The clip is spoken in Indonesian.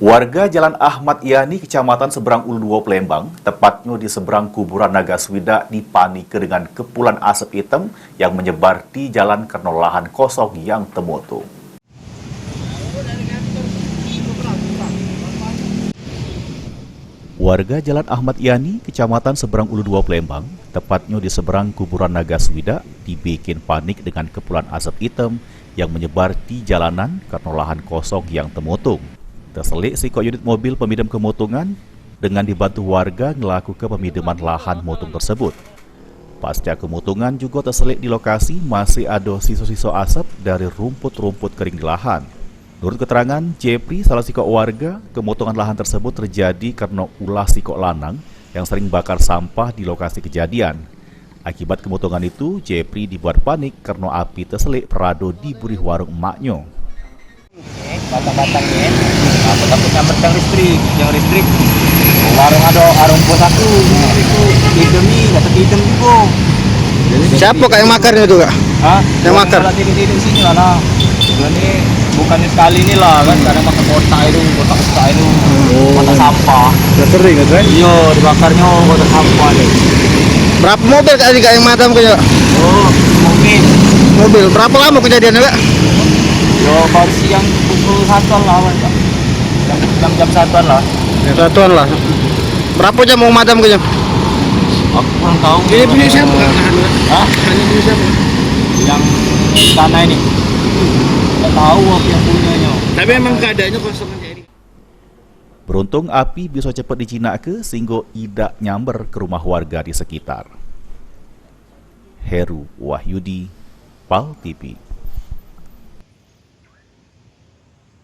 Warga Jalan Ahmad Yani, Kecamatan Seberang Ulu 2, Palembang, tepatnya di seberang kuburan Nagaswida, dipaniki dengan kepulan asap hitam yang menyebar di jalan karena lahan kosong yang temutu. Warga Jalan Ahmad Yani, Kecamatan Seberang Ulu 2, Palembang, tepatnya di seberang kuburan Nagaswida, dibikin panik dengan kepulan asap hitam yang menyebar di jalanan karena lahan kosong yang temutung. Terselik si unit mobil pemadam kemutungan dengan dibantu warga melakukan pemadaman lahan mutung tersebut. Pasca kemutungan juga terselik di lokasi masih ada sisa-sisa asap dari rumput-rumput kering di lahan. Menurut keterangan Jepri, salah sikok warga, kemutungan lahan tersebut terjadi karena ulah sikok lanang yang sering bakar sampah di lokasi kejadian. Akibat kemutungan itu, Jepri dibuat panik karena api terselik perado di burih warung emaknya. Batang-batangnya, takutnya yang listrik. Warung ada rumput satu, itu hitam nih, kata hitam juga. Siapa kak yang makarnya itu kak? Hah? Yang makar? Tidur sini lah, nah. Ini bukannya sekali ini lah kan, kadang makan kotak itu, kotak sampah. Udah sering kan? Iya, dibakarnya kotak sampah nih. Berapa mobil kak yang madam kak? Oh, Mobil, berapa lama kejadiannya kak? yo baru siang pukul 1 lah, Pak. Jam 1-an lah. Ya satuan lah. Berapa jam mau madam kak? Aku kurang tahu. Ini punya siapa kak? Hah? Ini punya siapa? Yang tanah ini. Nggak tahu apa yang punyanya. Tapi emang keadaannya kosong aja ini. Beruntung api bisa cepat dijinakkan sehingga tidak nyamber ke rumah warga di sekitar. Heru Wahyudi, PAL TV.